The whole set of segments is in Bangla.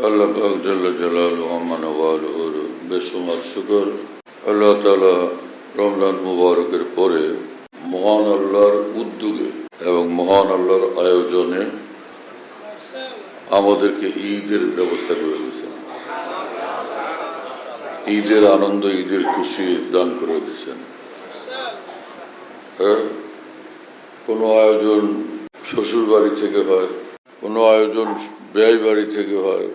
আল্লাহ পাক জাল্লা জালালুহু ওয়া মানওয়ালুহুর বেশুমার শুকর। আল্লাহ তাআলা রমজান মুবারকের পরে মহান আল্লাহর উদ্যোগে এবং মহান আল্লাহর আয়োজনে আমাদেরকে ঈদের ব্যবস্থা করে দিয়েছেন। ঈদের আনন্দ, ঈদের খুশি দান করে দিয়েছেন। কোনো আয়োজন শ্বশুর বাড়ি থেকে হয়, কোনো আয়োজন ব্যয় বাড়ি থেকে হয়,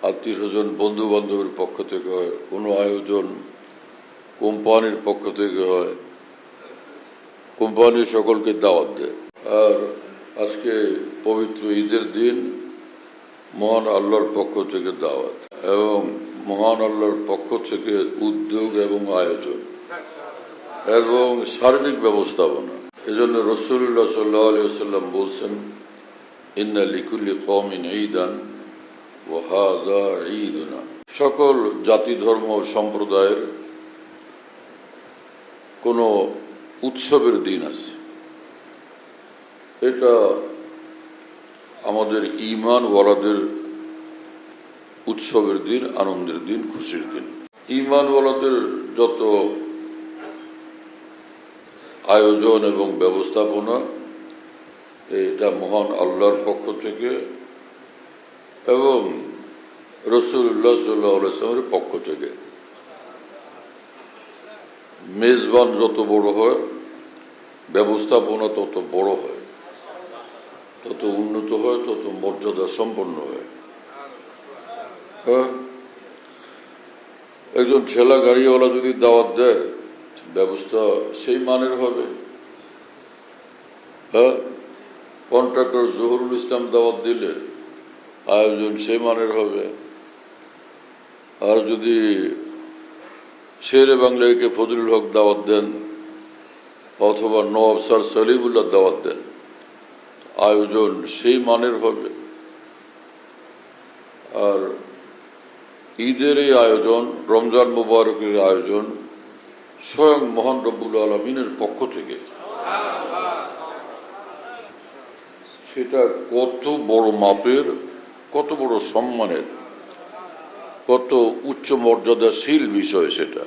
আত্মীয় স্বজন বন্ধু বান্ধবের পক্ষ থেকে হয়, কোনো আয়োজন কোম্পানির পক্ষ থেকে হয়, কোম্পানি সকলকে দাওয়াত দেয়। আর আজকে পবিত্র ঈদের দিন মহান আল্লাহর পক্ষ থেকে দাওয়াত এবং মহান আল্লাহর পক্ষ থেকে উদ্যোগ এবং আয়োজন এবং সার্বিক ব্যবস্থাপনা। এজন্য রাসূলুল্লাহ সাল্লাল্লাহু আলাইহি ওয়াসাল্লাম বলছেন, ইন্না লিকুল্লি কওমিন ঈদান ওয়া হাযা ঈদুনা। সকল জাতি ধর্ম ও সম্প্রদায়ের কোনো উৎসবের দিন আছে, এটা আমাদের ঈমানওয়ালাদের উৎসবের দিন, আনন্দের দিন, খুশির দিন। ঈমানওয়ালাদের যত আয়োজন এবং ব্যবস্থাপনা এটা মহান আল্লাহর পক্ষ থেকে এবং রাসূলুল্লাহ সাল্লাল্লাহু আলাইহি ওয়াসাল্লামের পক্ষ থেকে। মেজবান যত বড় হয়, ব্যবস্থাপনা তত বড় হয়, তত উন্নত হয়, তত মর্যাদা সম্পন্ন হয়। একজন ঠেলা গাড়িওয়ালা যদি দাওয়াত দেয়, ব্যবস্থা সেই মানের হবে। কন্ট্রাক্টর জহুরুল ইসলাম দাওয়াত দিলে আয়োজন সেই মানের হবে। আর যদি শেরে বাংলাকে ফজলুল হক দাওয়াত দেন অথবা নওয়াব স্যার সলিমুল্লাহ দাওয়াত দেন, আয়োজন সেই মানের হবে। আর ঈদের এই আয়োজন, রমজান মুবারকের আয়োজন স্বয়ং মহান রব্বুল আলামিনের পক্ষ থেকে, সেটা কত বড় মাপের, কত বড় সম্মানের, কত উচ্চ মর্যাদাশীল বিষয় সেটা।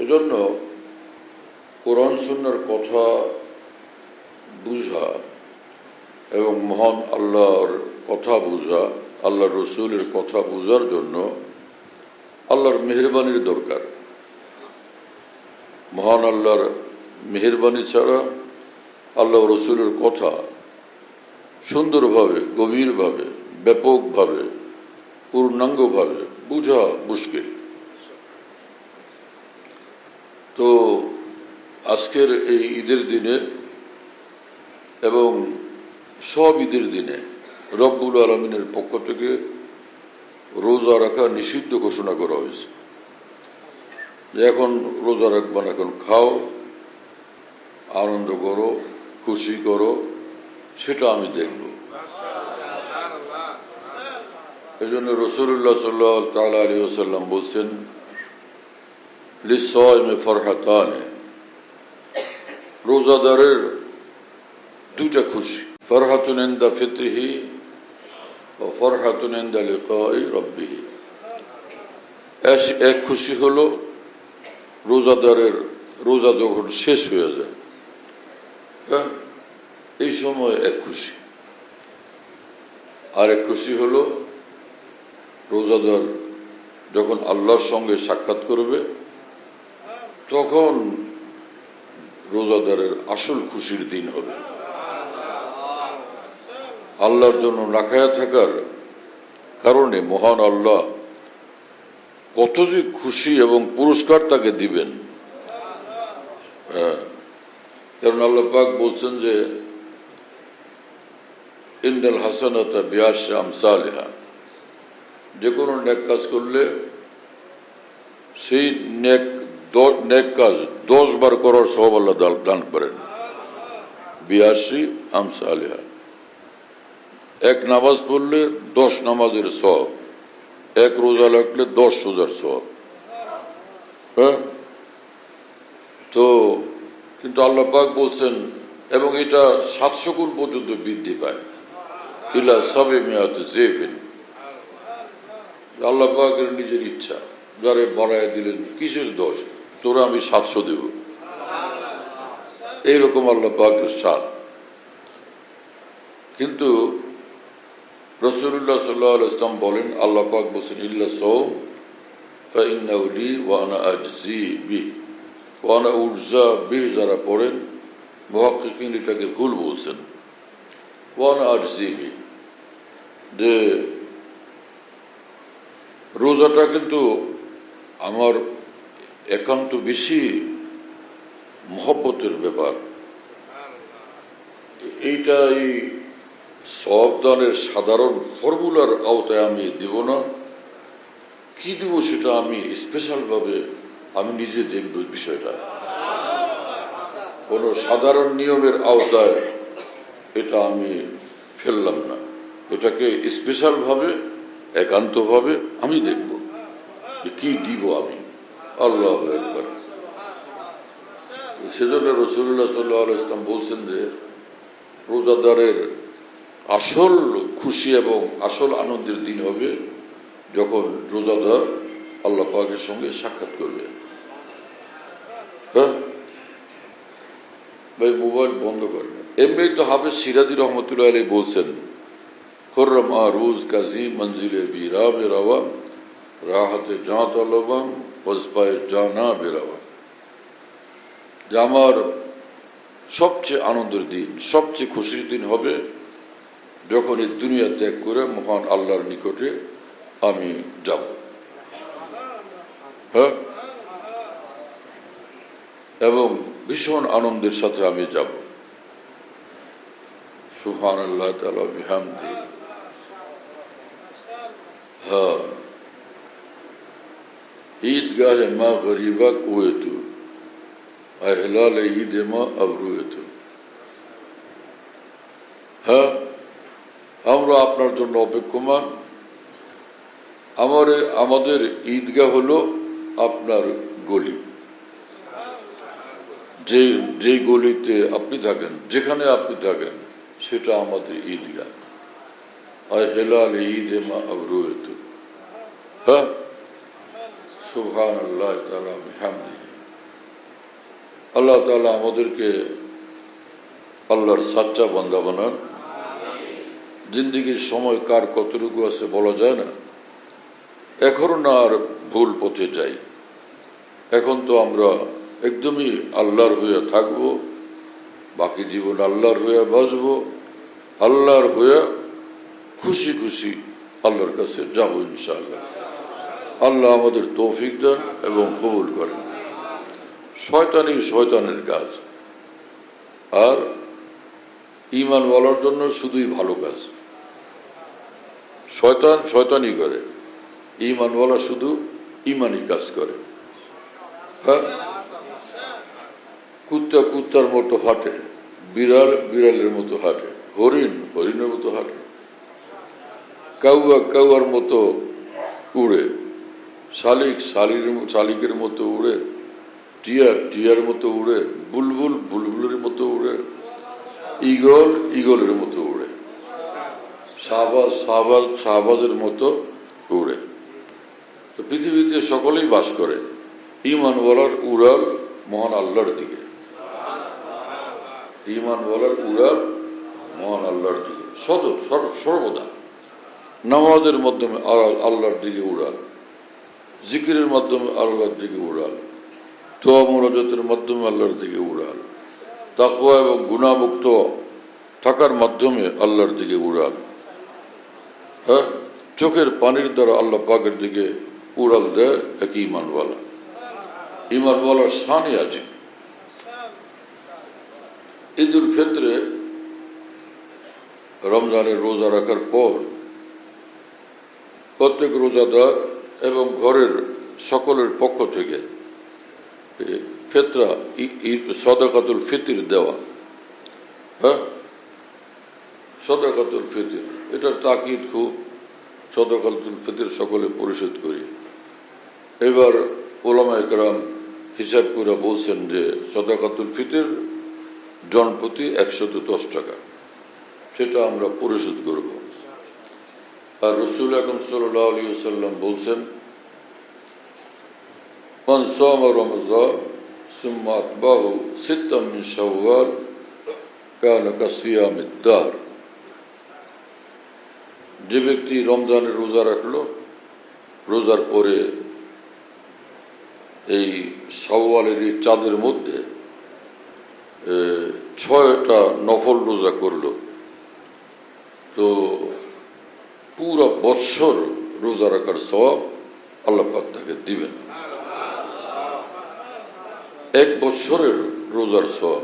এজন্য কোরআন সুন্নাহর কথা বুঝা এবং মহান আল্লাহর কথা বুঝা, আল্লাহর রসুলের কথা বুঝার জন্য আল্লাহর মেহেরবানির দরকার। মহান আল্লাহর মেহেরবানি ছাড়া আল্লাহ রসুলের কথা সুন্দরভাবে, গভীরভাবে, ব্যাপকভাবে, পূর্ণাঙ্গভাবে বুঝা মুশকিল। তো আজকের এই ঈদের দিনে এবং সব ঈদের দিনে রব্বুল আলামিনের পক্ষ থেকে রোজা রাখা নিষিদ্ধ ঘোষণা করা হয়েছে, যে এখন রোজা রাখবা না, এখন খাও, আনন্দ করো, খুশি করো, সেটা আমি দেখব। এই জন্য রাসূলুল্লাহ সাল্লাল্লাহু তাআলা আলাইহি ওয়াসাল্লাম বলছেন, লিস-সাইমি ফারহাতানে, রোজাদারের দুটা খুশি, ফারহাতুন ইনদা ফিতরিহি ওয়া ফারহাতুন ইনদা লিকাই রাব্বিহি। এক খুশি হলো রোজাদারের রোজা যখন শেষ হয়ে যায়, এই সময় এক খুশি। আর এক খুশি হলো রোজাদার যখন আল্লাহর সঙ্গে সাক্ষাৎ করবে, তখন রোজাদারের আসল খুশির দিন হবে। আল্লাহর জন্য না খায়া থাকার কারণে মহান আল্লাহ কত যে খুশি এবং পুরস্কার তাকে দিবেন। কারণ আল্লাহ পাক বলছেন যে ইন্নাল হাসানাতা বিআশরি আমসালিহা, যে কোনো নেক কাজ করলে সেই নেক কাজ 10 বার করার সওয়াব আল্লাহ দান করেন। বিআশরি আমসালিহা, এক নামাজ পড়লে 10 নামাজের সওয়াব, এক রোজা রাখলে 10 রোজার সওয়াব। তো কিন্তু আল্লাহ পাক বলছেন, এবং এটা 700 গুণ পর্যন্ত বৃদ্ধি পায়। ইলা সাবে মিয়াত জেফিন। আল্লাহ পাকের নিজের ইচ্ছা, যারে বাড়ায় দিলেন কিসের দোষ, তোরা আমি 700 দেব, এইরকম আল্লাহ পাকের শান। কিন্তু রাসূলুল্লাহ সাল্লাল্লাহু আলাইহি ওয়াসাল্লাম বলেন, আল্লাহ পাক বলেন ইল্লা সাওম ফাইন্নাহু লি ওয়া আনা আজজি বিহি ওয়া আনা উরজা বিহি। যারা পড়েন মুহাক্কিকিন এটাকে ভুল বলছেন, ওয়া আনা আজজি বিহি, যে রোজাটা কিন্তু আমার একান্ত বেশি মহব্বতের ব্যাপার। এইটা এই সওয়াব দানের সাধারণ ফর্মুলার আওতায় আমি দিব না, কি দিব সেটা আমি স্পেশাল ভাবে আমি নিজে দেখব। বিষয়টা কোন সাধারণ নিয়মের আওতায় এটা আমি ফেললাম না, এটাকে স্পেশাল ভাবে একান্ত ভাবে আমি দেখব যে কি দিব আমি। আল্লাহু আকবার। সেজন্য রাসূলুল্লাহ সাল্লাল্লাহু আলাইহি ওয়াসাল্লাম বলছেন যে রোজাদারের আসল খুশি এবং আসল আনন্দের দিন হবে যখন রোজাদার আল্লাহ পাকের সঙ্গে সাক্ষাৎ করবে। হ্যাঁ ভাই, মোবাইল বন্ধ করেন। এমনি তো হাফেজ সিরাজি রহমতুল্লাহ আলাইহি বলছেন, খুররম রোজ কাজী মঞ্জিলে বীরা বেরাওয়া রাহাতে জাঁ তলবাম ওয়াজপায়ে জানা বেরাওয়া, যে আমার সবচেয়ে আনন্দের দিন, সবচেয়ে খুশির দিন হবে যখন এই দুনিয়া ত্যাগ করে মহান আল্লাহর নিকটে আমি যাব। হ্যাঁ, এবং ভীষণ আনন্দের সাথে আমি যাব। সুবহানাল্লাহ তাআলা বিহামদি। হ্যাঁ, ঈদগাহে মা গরিবা কুয়েতু আহলালে ঈদে মা আবরুয়েতু। হ্যাঁ, আমরা আপনার জন্য অপেক্ষমান। আমাদের ঈদগাহ হলো আপনার গলি, যে গলিতে আপনি থাকেন, যেখানে আপনি থাকেন, সেটা আমাদের ঈদগাহ। আর হেলাল ঈদ মা আবরুয়েতু। হ্যাঁ, সুবহানাল্লাহ তাআলা বিহামদি। আল্লাহ তাআলা আমাদেরকে আল্লাহর সাচ্চা বান্দা বানান। জিন্দেগির সময় কার কতটুকু আছে বলা যায় না। এখন না আর ভুল পথে যাই, এখন তো আমরা একদমই আল্লাহর হয়ে থাকবো, বাকি জীবন আল্লাহর হয়ে বাঁচবো, আল্লাহর হয়ে খুশি খুশি আল্লাহর কাছে যাবো ইনশাআল্লাহ। আল্লাহ আমাদের তৌফিক দেন এবং কবুল করেন। শয়তানের কাজ, আর ঈমান বলার জন্য শুধুই ভালো কাজ। শয়তানি করে, ঈমান বলা শুধু ঈমানি কাজ করে। হ্যাঁ, কুত্তার মতো হাঁটে, বিড়ালের মতো হাঁটে, হরিণের মতো হাঁটে, কাউয়ার মতো উড়ে, শালিকের মতো উড়ে, টিয়ার মতো উড়ে, বুলবুলের মতো উড়ে, ঈগলের মতো উড়ে, শাহবাজের মতো উড়ে। তো পৃথিবীতে সকলেই বাস করে। ঈমান বলার উড়াল মহান আল্লাহর দিকে, ঈমান বলার উড়াল মহান আল্লাহর দিকে সর্বদা। নামাজের মাধ্যমে আল্লাহর দিকে উড়াল, জিকিরের মাধ্যমে আল্লাহর দিকে উড়াল, দোয়া মুনাজাতের মাধ্যমে আল্লাহর দিকে উড়াল, তাকওয়া এবং গুনাহমুক্ত থাকার মাধ্যমে আল্লাহর দিকে উড়াল। হ্যাঁ, চোখের পানির দ্বারা আল্লাহ পাকের দিকে উড়াল দেয় এক ঈমানওয়ালা। ঈমানওয়ালার শানই আছে। ঈদুল ফিতরে রমজানের রোজা রাখার পর প্রত্যেক রোজাদার এবং ঘরের সকলের পক্ষ থেকে ফিতরা সাদাকাতুল ফিতর দেওয়া। হ্যাঁ, সাদাকাতুল ফিতর, এটার তাকিদ খুব। সাদাকাতুল ফিতর সকলে পরিশোধ করি। এবার উলামায়ে কেরাম হিসাব করে বলছেন যে সাদাকাতুল ফিতর জনপ্রতি 110 টাকা, সেটা আমরা পরিশোধ করব। আর রাসূল আকরাম সাল্লাল্লাহু আলাইহি ওয়াসাল্লাম বলছেন, মান সামা রমাযান সুম্মা আতবাহু সিত্তাম মিন শাওয়াল কানা কাসিয়ামিদ দাহর। যে ব্যক্তি রমজানের রোজা রাখলো, রোজার পরে এই শাওয়ালের এই চাঁদের মধ্যে 6টা নফল রোজা করলো, তো পুরো বৎসর রোজা রাখার সওয়াব আল্লাহ পাক তাকে দিবেন। এক বছরের রোজার সওয়াব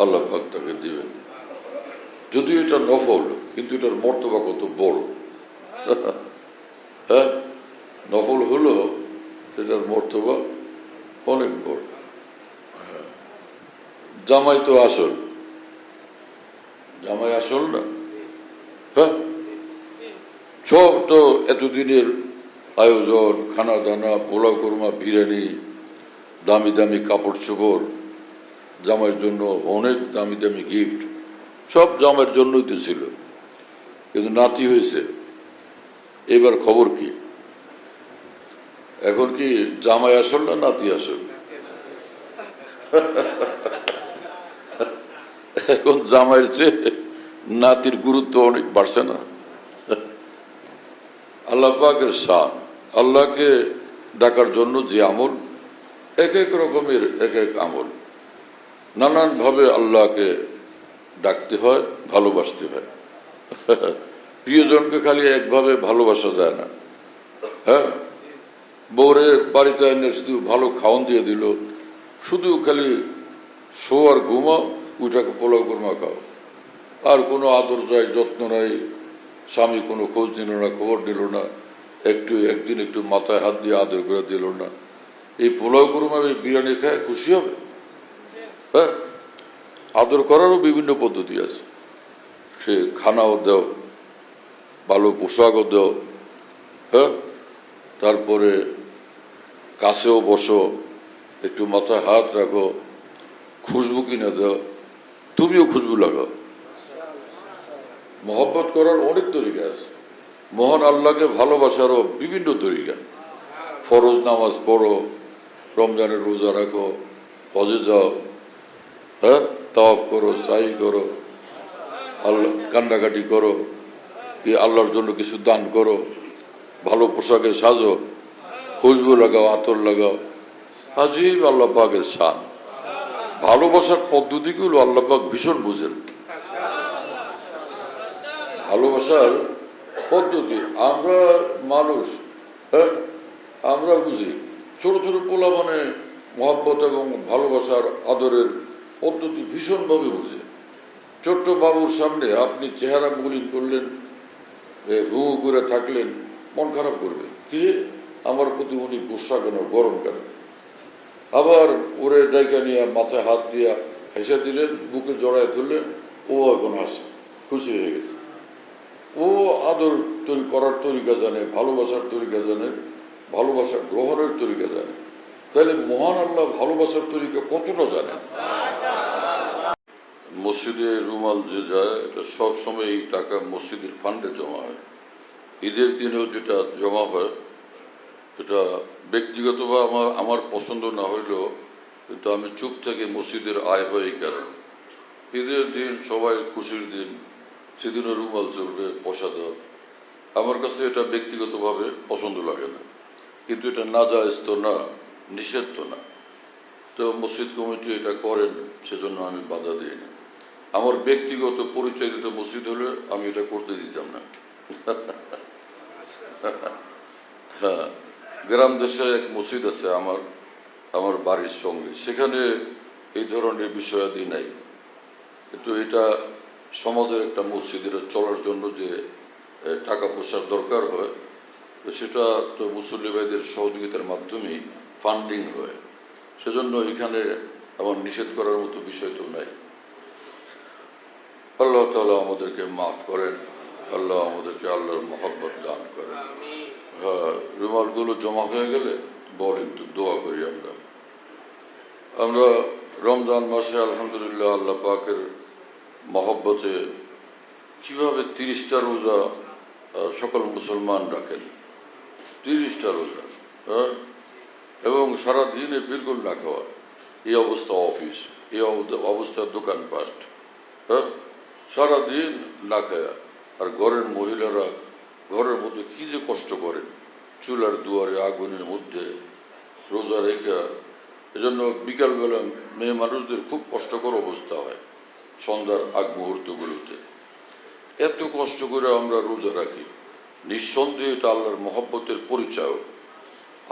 আল্লাহ পাক তাকে দিবেন। যদিও এটা নফল, কিন্তু এটার মর্তবা কত বড়। হ্যাঁ, নফল হলো সেটার মর্তবা অনেক বড়। জামাই তো আসল, জামাই আসল না? হ্যাঁ, সব তো এতদিনের আয়োজন, খানা দানা, পোলাও কোরমা, বিরিয়ানি, দামি দামি কাপড় চোপড়, জামাইয়ের জন্য অনেক দামি দামি গিফট, সব জামাইয়ের জন্যই তো ছিল। কিন্তু নাতি হয়েছে, এবার খবর কি? এখন কি জামাই আসল না নাতি আসল? এখন জামাইয়ের চেয়ে নাতির গুরুত্ব অনেক বাড়ছে না? আল্লাহ পাকের শান, আল্লাহকে ডাকার জন্য যে আমল, এক এক রকমের এক এক আমল, নানান ভাবে আল্লাহকে ডাকতে হয়, ভালোবাসতে হয়। প্রিয়জনকে খালি একভাবে ভালোবাসা যায় না। হ্যাঁ, বউরে বাড়িতে এনে শুধু ভালো খাওয়ান দিয়ে দিল, শুধু খালি শো আর ঘুমাও, ওইটাকে পোলাও কুরমা খাও, আর কোনো আদর নাই, যত্ন নাই, স্বামী কোনো খোঁজ নিল না, খবর নিল না, একদিন একটু মাথায় হাত দিয়ে আদর করে দিল না, এই পোলাও কুরমা বিরিয়ানি খায় খুশি হবে? হ্যাঁ, আদর করারও বিভিন্ন পদ্ধতি আছে। সে খানাও দাও, ভালো পোশাকও দাও, হ্যাঁ, তারপরে কাছেও বসো, একটু মাথায় হাত রাখো, খুশবু কিনে দাও, তুমিও খুশবু লাগাও। মহব্বত করার অনেক তরিকা আছে। মহান আল্লাহকে ভালোবাসারও বিভিন্ন তরিকা। ফরজ নামাজ পড়ো, রমজানের রোজা রাখো, হজে যাও, হ্যাঁ, তাওয়াফ করো, সাই করো, আল্লাহ কান্নাকাটি করো, আল্লাহর জন্য কিছু দান করো, ভালো পোশাকে সাজো, খুশবু লাগাও, আতর লাগাও। আজীব আল্লাহ পাকের শান। ভালোবাসার পদ্ধতিগুলো আল্লাহ পাক ভীষণ বুঝেন। ভালোবাসার পদ্ধতি আমরা মানুষ, হ্যাঁ, আমরা বুঝি। ছোট ছোট পোলা মানে মহব্বত এবং ভালোবাসার আদরের পদ্ধতি ভীষণভাবে বুঝে। ছোট্ট বাবুর সামনে আপনি চেহারা মলিন করলেন, ঘু করে থাকলেন, মন খারাপ করবে, কি আমার প্রতি উনি গুসা কেন, গরম কেন? আবার ওরে জায়গা নিয়ে মাথায় হাত দিয়া হেসে দিলেন, বুকে জড়ায় ধরলেন, ও এখন হাসে, খুশি হয়ে গেছে। ও আদর করার তরিকা জানে, ভালোবাসার তরিকা জানে, ভালোবাসা গ্রহণের তরিকা জানে। তাহলে মহান আল্লাহ ভালোবাসার তরিকা কতটা জানে। মসজিদে রুমাল যে যায়, এটা সবসময় এই টাকা মসজিদের ফান্ডে জমা হয়। ঈদের দিনেও যেটা জমা হয়, এটা ব্যক্তিগতভাবে আমার পছন্দ না হইলেও, কিন্তু আমি চুপ থেকে মসজিদের আয় হয় এই কারণে। ঈদের দিন সবাই খুশির দিন, সেদিনও রুমাল চলবে, পয়সা দেওয়া। আমার কাছে এটা ব্যক্তিগতভাবে পছন্দ লাগে না, কিন্তু এটা নাজায়েজ তো না, নিষেধ তো না। তো মসজিদ কমিটি এটা করেন, সেজন্য আমি বাধা দিই না। আমার ব্যক্তিগত পরিচয় দিতে মসজিদ হলে আমি এটা করতে দিতাম না। হ্যাঁ, গ্রাম দেশে এক মসজিদ আছে আমার বাড়ির সঙ্গে, সেখানে এই ধরনের বিষয়াদি নাই। কিন্তু এটা সমাজের একটা মসজিদের চলার জন্য যে টাকা পয়সার দরকার হয়, সেটা তো মুসল্লি ভাইদের সহযোগিতার মাধ্যমেই ফান্ডিং হয়। সেজন্য এখানে আমার নিষেধ করার মতো বিষয় তো নাই। আল্লাহ তাআলা আমাদেরকে মাফ করেন, আল্লাহ আমাদেরকে আল্লাহর মহব্বত দান করেন। হ্যাঁ, রুমালগুলো জমা হয়ে গেলে বলেন তো, দোয়া করি আমরা রমজান মাসে আলহামদুলিল্লাহ আল্লাহ পাকের মহব্বতে কিভাবে 30টা রোজা সকল মুসলমান রাখেন 30টা রোজা, হ্যাঁ, এবং সারাদিনে বিলকুল না খাওয়া। এই অবস্থা অফিস, এই অবস্থা দোকানপাট, হ্যাঁ, সারাদিন না খায়া। আর ঘরের মহিলারা ঘরের মধ্যে কি যে কষ্ট করেন, চুলার দুয়ারে আগুনের মধ্যে রোজা রেখা। এজন্য বিকালবেলা মেয়ে মানুষদের খুব কষ্টকর অবস্থা হয় সন্ধ্যার আগ মুহূর্তগুলোতে। এত কষ্ট করে আমরা রোজা রাখি, নিঃসন্দেহে এটা আল্লাহর মহব্বতের পরিচয়।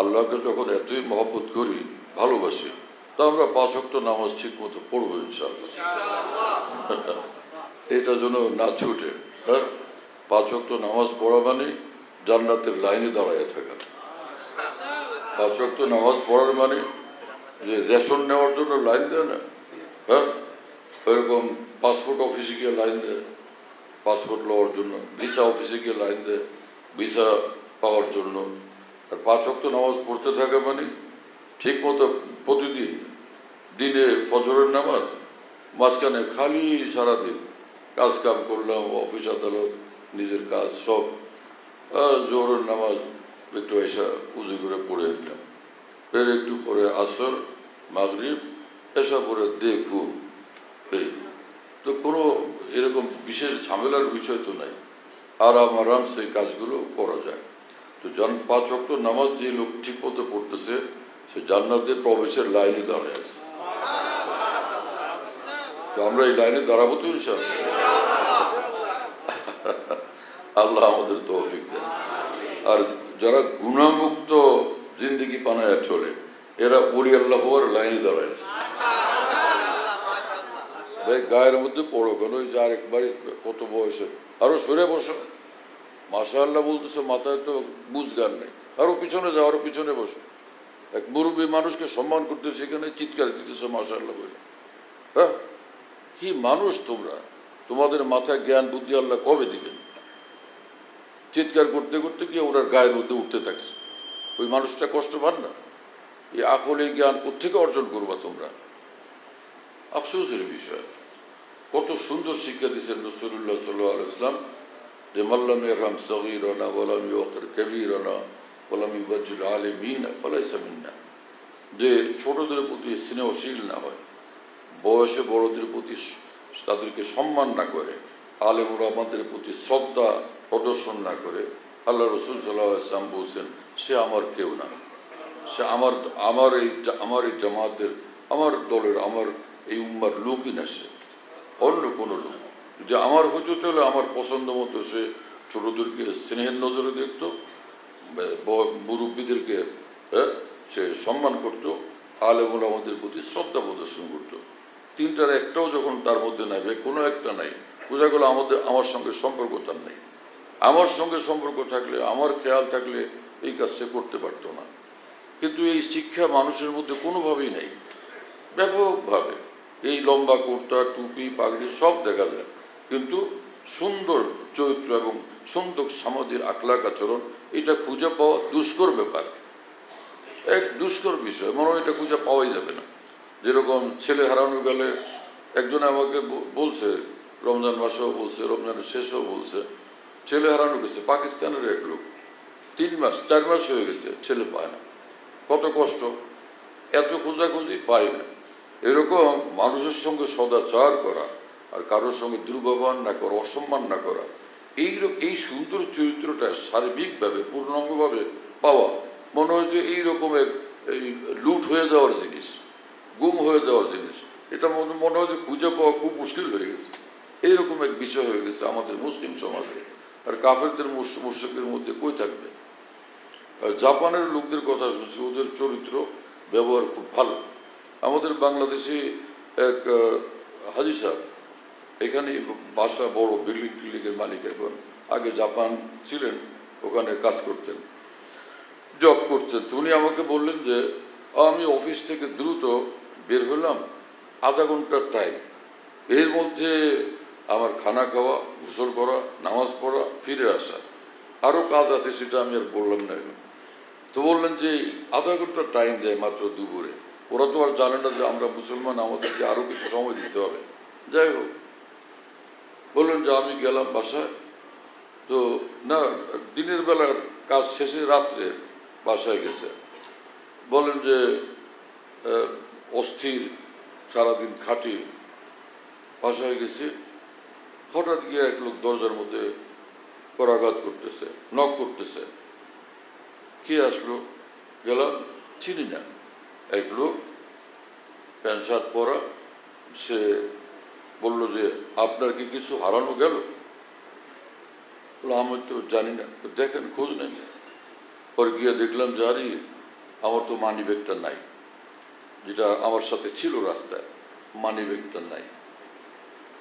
আল্লাহকে যখন এতই মহব্বত করি, ভালোবাসি, তা আমরা 5 ওয়াক্ত নামাজ ঠিক মতো পড়বো ইনশাআল্লাহ। এটা যেন না ছুটে। হ্যাঁ, 5 ওয়াক্ত নামাজ পড়া মানে জান্নাতের লাইনে দাঁড়ায় থাকা। 5 ওয়াক্ত নামাজ পড়ার মানে যে রেশন নেওয়ার জন্য লাইন দেয় না, হ্যাঁ, ওইরকম পাসপোর্ট অফিসে গিয়ে লাইন দেয় পাসপোর্ট লওয়ার জন্য, ভিসা অফিসে গিয়ে লাইন দেয় ভিসা পাওয়ার জন্য। আর 5 ওয়াক্ত নামাজ পড়তে থাকে মানে ঠিক মতো প্রতিদিন দিনে ফজরের নামাজ, মাঝখানে খালি সারাদিন কাজ কাম করলাম, অফিস আদালত, নিজের কাজ সব, জোহরের নামাজ একটু এসা উজু করে পড়ে নিলাম, ফের একটু পরে আসর, মাগরিব, এসা পরে দেখুন। এই তো কোনো এরকম বিশেষ ঝামেলার বিষয় তো নাই, আরামসে কাজগুলো করা যায়। তো 5 ওয়াক্ত নামাজ যে লোক ঠিক মতো পড়তেছে, সে জান্নাতে প্রবেশের লাইনে দাঁড়ায় আছে। তো আমরা এই লাইনে দাঁড়াবো তো ইনশাআল্লাহ। আল্লাহ আমাদের তৌফিক দেন। আর যারা গুনাহমুক্ত জিন্দেগি বানায় চলে, এরা ওলি আল্লাহ হওয়ার লাইনে দাঁড়ায় আছে। গায়ের মধ্যে পড়ো কেন, ওই যে আরেকবার কত বয়সে আরো সরে বসো, মাশাআল্লাহ বলতেছে, মাথায় তো বুঝগান নেই, আরো পিছনে যাও, আরো পিছনে বসো। এক মুরব্বী মানুষকে সম্মান করতে সেখানে চিৎকার দিতেছে মাশাআল্লাহ বলে। হ্যাঁ, কি মানুষ তোমরা, তোমাদের মাথায় জ্ঞান বুদ্ধি আল্লাহ কবে দিবেন? চিৎকার করতে করতে গিয়ে ওনার গায়ের মধ্যে উঠতে থাকছে। ওই মানুষটা কষ্ট পান না? এই আকলের জ্ঞান কোথেকে অর্জন করবা তোমরা? আফসোসের বিষয়। কত সুন্দর শিক্ষা দিচ্ছেন রাসূলুল্লাহ সাল্লাল্লাহু আলাইহি ওয়াসাল্লাম, যে মাল্লাম ইয়ারহাম সগীরানা ওয়ালাম ইউকির কাবীরানা ওয়ালাম ইউবাজ্জিল আলিমিনা ফালাইসা মিন্না। যে ছোটদের প্রতি স্নেহশীল না হয়, বয়সে বড়দের প্রতি তাদেরকে সম্মান না করে, আলেম ওলামাদের প্রতি শ্রদ্ধা প্রদর্শন না করে, আল্লাহ রাসূল সাল্লাল্লাহু আলাইহি ওয়াসাল্লাম বলছেন, সে আমার কেউ না, সে আমার এই জামাতের, আমার দলের, আমার এই উম্মার লোকই না, সে অন্য কোনো লোক। যদি আমার হইতো তাহলে আমার পছন্দ মতো সে ছোটদেরকে স্নেহের নজরে দেখতো, মুরব্বীদেরকে সে সম্মান করত, আলেম ওলামাদের প্রতি শ্রদ্ধা প্রদর্শন করত। তিনটার একটাও যখন তার মধ্যে নাই, কোনো একটা নাই, বোঝা গেল আমার সঙ্গে সম্পর্ক তার নেই। আমার সঙ্গে সম্পর্ক থাকলে, আমার খেয়াল থাকলে এই কাজ সে করতে পারত না। কিন্তু এই শিক্ষা মানুষের মধ্যে কোনোভাবেই নেই। ব্যাপকভাবে এই লম্বা কুর্তা, টুপি, পাগড়ি সব দেখা যায়, কিন্তু সুন্দর চরিত্র এবং সুন্দর সামাজিক আখলাক আচরণ, এটা খুঁজে পাওয়া দুষ্কর ব্যাপার, এক দুষ্কর বিষয়। মনে হয় এটা খুঁজে পাওয়াই যাবে না। যেরকম ছেলে হারানো গেলে, একজন আমাকে বলছে, রমজান মাসেও বলছে, রমজানের শেষেও বলছে, ছেলে হারানো গেছে, পাকিস্তানের এক লোক, 3 মাস 4 মাস হয়ে গেছে, ছেলে পায় না। কত কষ্ট, এত খোঁজাখুঁজি, পায় না। এরকম মানুষের সঙ্গে সদাচার করা, আর কারোর সঙ্গে দুর্ব্যবহার না করা, অসম্মান না করা, এই সুন্দর চরিত্রটা সার্বিকভাবে পূর্ণাঙ্গভাবে পাওয়া, মনে হয় যে এইরকম এই লুট হয়ে যাওয়ার জিনিস, গুম হয়ে যাওয়ার জিনিস। এটা মনে হয় যে খুঁজে পাওয়া খুব মুশকিল হয়ে গেছে। এইরকম এক বিষয় হয়ে গেছে আমাদের মুসলিম সমাজে। আর কাফেরদের মুশরিকদের মধ্যে কই থাকবে? জাপানের লোকদের কথা শুনছি, ওদের চরিত্র ব্যবহার খুব ভালো। আমাদের বাংলাদেশে এক হাজি সাহেব, এখানে বাসা, বড় বিল্ডিং টিল্ডিংয়ের মালিক, এখন আগে জাপান ছিলেন, ওখানে কাজ করতেন, জব করতেন। তো উনি আমাকে বললেন যে আমি অফিস থেকে দ্রুত বের হলাম, আধা ঘন্টার টাইম, এর মধ্যে আমার খানা খাওয়া, গোসল করা, নামাজ পড়া, ফিরে আসা, আরো কাজ আছে, সেটা আমি আর বললাম না এখন। তো বললেন যে আধা ঘন্টা টাইম দেয় মাত্র দুপুরে, ওরা তো আর জানে না যে আমরা মুসলমান, আমাদেরকে আরো কিছু সময় দিতে হবে। যাই হোক, বললেন যে আমি গেলাম বাসায়, তো না, দিনের বেলার কাজ শেষে রাত্রে বাসায় গেছে। বলেন যে অস্থির, সারাদিন খাটি, বাসায় গেছে, হঠাৎ গিয়ে এক লোক দরজার মধ্যে করাঘাত করতেছে, নক করতেছে। কে আসলো? গেলাম, চিনি না। এক লোক, প্যান্ট শার্ট পরা। সে বলল যে আপনার কি কিছু হারানো গেল? আমি তো জানি না। দেখেন, খোঁজ নেন। পরে গিয়ে দেখলাম যে আরে আমার তো মানি ব্যাগটা নাই, যেটা আমার সাথে ছিল রাস্তায়, মানি ব্যাগটা নাই।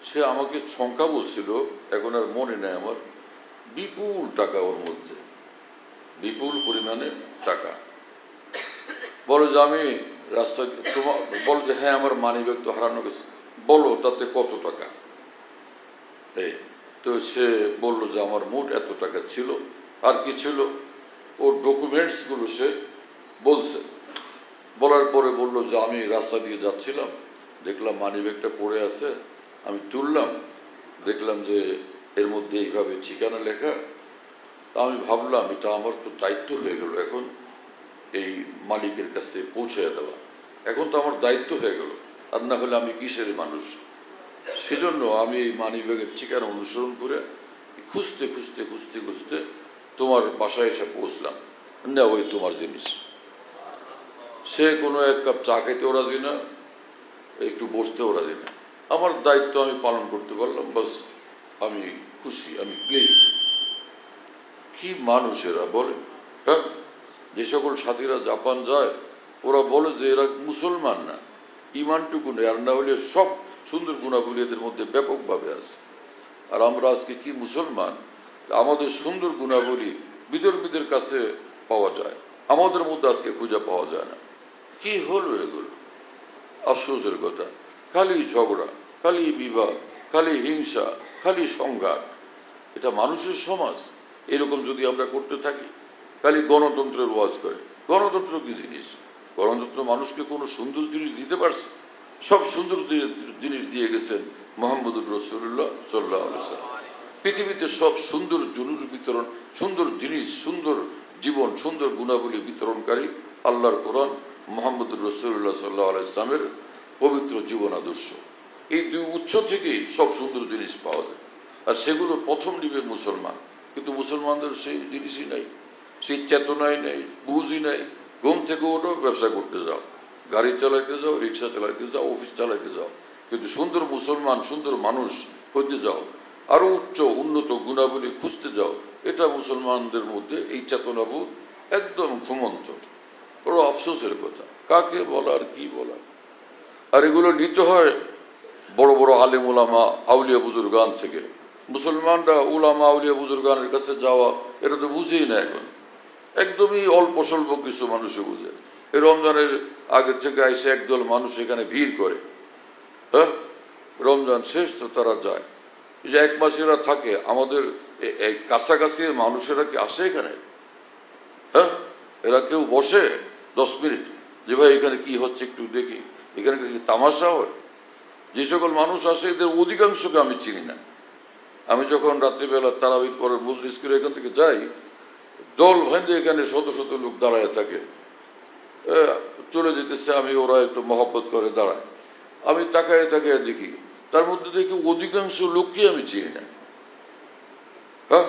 সে আমাকে সংখ্যা বলছিল, এখন আর মনে নেই আমার। বিপুল টাকা ওর মধ্যে, বিপুল পরিমাণে টাকা। বলো যে আমি রাস্তা তোমার, বলো যে হ্যাঁ আমার মানি ব্যাগ তো হারানো গেছে। বলো তাতে কত টাকা? এই তো সে বলল যে আমার মোট এত টাকা ছিল। আর কি ছিল? ওর ডকুমেন্টস গুলো সে বলছে। বলার পরে বলল যে আমি রাস্তা দিয়ে যাচ্ছিলাম, দেখলাম মানি ব্যাগটা পড়ে আছে, আমি তুললাম, দেখলাম যে এর মধ্যে এইভাবে ঠিকানা লেখা। তা আমি ভাবলাম এটা আমার তো দায়িত্ব হয়ে গেল এখন এই মালিকের কাছে পৌঁছে দেওয়া। এখন তো আমার দায়িত্ব হয়ে গেল, আর না হলে আমি কিসের মানুষ? সেজন্য আমি এই মানি ব্যাগের ঠিকানা অনুসরণ করে খুঁজতে খুঁজতে খুঁজতে খুঁজতে তোমার বাসায় এসে পৌঁছলাম। না, ওই তোমার জিনিস। সে কোনো এক কাপ চা খাইতেও রাজি না, একটু বসতেও রাজি না। আমার দায়িত্ব আমি পালন করতে পারলাম, বাস আমি খুশি, আমি প্লিজড। কি মানুষেরা বলেন! হ্যাঁ, যে সকল সাথীরা জাপান যায়, ওরা বলে যে এরা মুসলমান না, ইমানটুকু নেই, আর না হলে সব সুন্দর গুণাবলী এদের মধ্যে ব্যাপকভাবে আছে। আর আমরা আজকে কি মুসলমান? আমাদের সুন্দর গুণাবলী বিদর্মীদের কাছে পাওয়া যায়, আমাদের মধ্যে আজকে খুঁজে পাওয়া যায় না। কি হলো এগুলো? আফসোসের কথা। খালি ঝগড়া, খালি বিবাদ, খালি হিংসা, খালি সংঘাত। এটা মানুষের সমাজ? এরকম যদি আমরা করতে থাকি, খালি গণতন্ত্রের ওয়াজ করে। গণতন্ত্র কি জিনিস? গণতন্ত্র মানুষকে কোনো সুন্দর জিনিস দিতে পারছে? সব সুন্দর জিনিস দিয়ে গেছেন মোহাম্মদুর রাসূলুল্লাহ সাল্লাল্লাহু আলাইহি ওয়াসাল্লাম। পৃথিবীতে সব সুন্দর জিনিস বিতরণ, সুন্দর জিনিস, সুন্দর জীবন, সুন্দর গুণাবলী বিতরণকারী আল্লাহর কোরআন, মোহাম্মদুর রাসূলুল্লাহ সাল্লাল্লাহু আলাইহি ওয়াসাল্লামের পবিত্র জীবন আদর্শ। এই দুই উৎস থেকেই সব সুন্দর জিনিস পাওয়া যায়, আর সেগুলো প্রথম নিবে মুসলমান। কিন্তু মুসলমানদের সেই জিনিসই নাই, সেই চেতনাই নেই, বুঝই নাই। ঘুম থেকে ওঠো, ব্যবসা করতে যাও, গাড়ি চালাইতে যাও, রিক্সা চালাইতে যাও, অফিস চালাইতে যাও, কিন্তু সুন্দর মুসলমান, সুন্দর মানুষ হইতে যাও, আরো উচ্চ উন্নত গুণাবলী খুঁজতে যাও, এটা মুসলমানদের মধ্যে এই চেতনাবোধ একদম ঘুমন্ত। বড় আফসোসের কথা। কাকে বলার, কি বলার? আর এগুলো নিতে হয় বড় বড় আলেম উলামা, আউলিয়া বুজুর্গান থেকে। মুসলমানরা উলামা আউলিয়া বুজুর্গানের কাছে যাওয়া এটা তো বুঝেই না এখন। একদমই অল্প স্বল্প কিছু মানুষে বুঝে। এই রমজানের আগে থেকে এসে একদল মানুষ এখানে ভিড় করে। হ্যাঁ, রমজান শেষ তো তারা যায়। এই যে এক মাস এরা থাকে, আমাদের এই কাছাকাছি মানুষেরা কি আসে এখানে? হ্যাঁ, এরা কেউ বসে 10 মিনিট যে ভাই এখানে কি হচ্ছে একটু দেখি, এখানে কি তামাশা হয়? যে সকল মানুষ আসে এদের অধিকাংশকে আমি চিনি না। আমি যখন রাত্রিবেলা তারাবির পরে মজলিস করে এখান থেকে যাই, দল ভাঙে এখানে শত শত লোক দাঁড়ায় থাকে, চলে যেতেছে, আমি ওরা একটু মহব্বত করে দাঁড়ায়, আমি তাকায় তাকায় দেখি, তার মধ্যে দেখি অধিকাংশ লোককে আমি চিনি না। হ্যাঁ,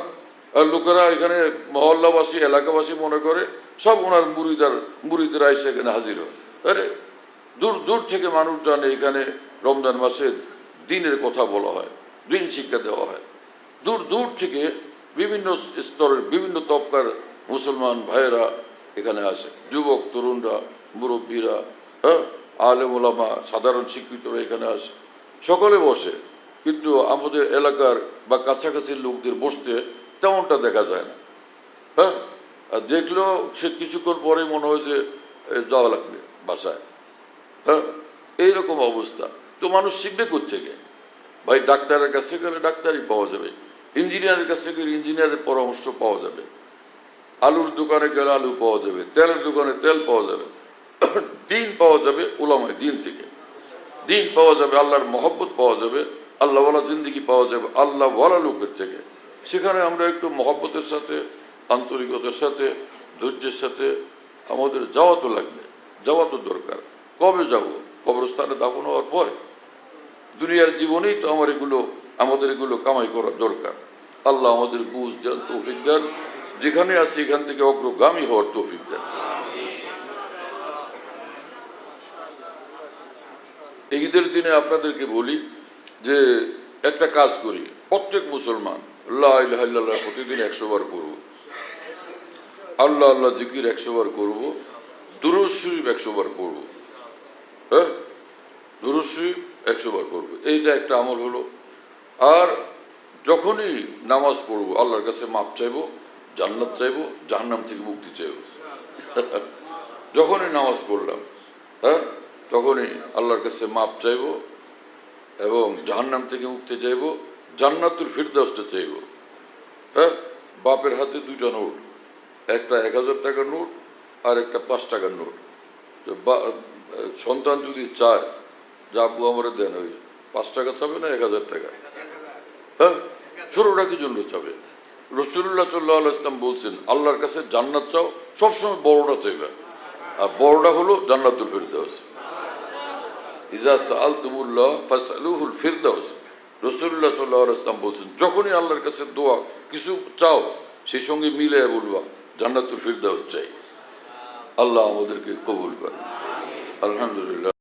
আর লোকেরা এখানে মহল্লাবাসী, এলাকাবাসী মনে করে সব ওনার মুরিদরা এসে এখানে হাজির হয়। আরে দূর দূর থেকে মানুষ জানে এখানে রমজান মাসে দিনের কথা বলা হয়, দিন শিক্ষা দেওয়া হয়। দূর দূর থেকে বিভিন্ন স্তরের, বিভিন্ন তবকার মুসলমান ভাইয়েরা এখানে আসে, যুবক তরুণরা, মুরব্বীরা, হ্যাঁ, আলেম ওলামা, সাধারণ শিক্ষিতরা এখানে আসে, সকলে বসে। কিন্তু আমাদের এলাকার বা কাছাকাছি লোকদের বসতে তেমনটা দেখা যায় না। হ্যাঁ, আর দেখলেও সে কিছুক্ষণ পরে মনে হয় যে যাওয়া লাগবে বাসায়। হ্যাঁ, এইরকম অবস্থা। তো মানুষ শিখবে কোত্থেকে? ভাই ডাক্তারের কাছে গেলে ডাক্তারই পাওয়া যাবে, ইঞ্জিনিয়ারের কাছে গেলে ইঞ্জিনিয়ারের পরামর্শ পাওয়া যাবে, আলুর দোকানে গেলে আলু পাওয়া যাবে, তেলের দোকানে তেল পাওয়া যাবে। দিন পাওয়া যাবে উলামায়ে দিন থেকে, দিন পাওয়া যাবে, আল্লাহর মহব্বত পাওয়া যাবে, আল্লাহওয়ালা জিন্দিগি পাওয়া যাবে আল্লাহওয়ালা লোকের থেকে। সেখানে আমরা একটু মহব্বতের সাথে, আন্তরিকতার সাথে, ধৈর্যের সাথে আমাদের যাওয়া তো লাগবে, যাওয়া তো দরকার। কবে যাব? কবরস্থানে দাফন হওয়ার পরে? দুনিয়ার জীবনেই তো আমাদের এগুলো কামাই করা দরকার। আল্লাহ আমাদের বুঝ দেন, তৌফিক দেন, যেখানে আছি এখান থেকে অগ্রগামী হওয়ার তৌফিক দেন। এই ঈদের দিনে আপনাদেরকে বলি যে একটা কাজ করি, প্রত্যেক মুসলমান লা ইলাহা ইল্লাল্লাহ প্রতিদিন 100 বার করব, আল্লাহ আল্লাহ জিকির 100 বার করব, দুরূদ শরীফ 100 বার করব। হ্যাঁ, দুরূদ শরীফ 100 বার করব, এইটা একটা আমল হলো। আর যখনই নামাজ পড়বো আল্লাহর কাছে মাপ চাইবো, জান্নাত চাইবো, জাহান্নাম থেকে মুক্তি চাইবো। যখনই নামাজ পড়লাম, হ্যাঁ, তখনই আল্লাহর কাছে মাপ চাইবো এবং জাহান্নাম থেকে মুক্তি চাইবো, জান্নাতুল ফিরদাউসটা চাইবো। হ্যাঁ, বাপের হাতে দুইটা নোট, একটা 1000 টাকার নোট আর একটা 5 টাকার নোট। তো সন্তান যদি চায় যে আব্বু আমরা দেন, ওই 5 টাকা চাবে না 1000 টাকা? হ্যাঁ, ছোটটা কি জন্য চাবে? রাসূলুল্লাহ সাল্লাল্লাহু আলাইহি ওয়াসাল্লাম বলছেন আল্লাহর কাছে জান্নাত চাও, সবসময় বড়টা চাইবে, আর বড়টা হলো জান্নাতুল ফিরদাউস। ইজা সাআলতুমুল্লাহ ফাসআলুহুল ফিরদাউস। রাসূলুল্লাহ সাল্লাল্লাহু আলাইহি ওয়াসাল্লাম বলছেন যখনই আল্লাহর কাছে দোয়া কিছু চাও, সেই সঙ্গে মিলে বলবা জান্নাতুল ফিরদাউস চাই। আল্লাহ আমাদেরকে কবুল করেন। আলহামদুলিল্লাহ।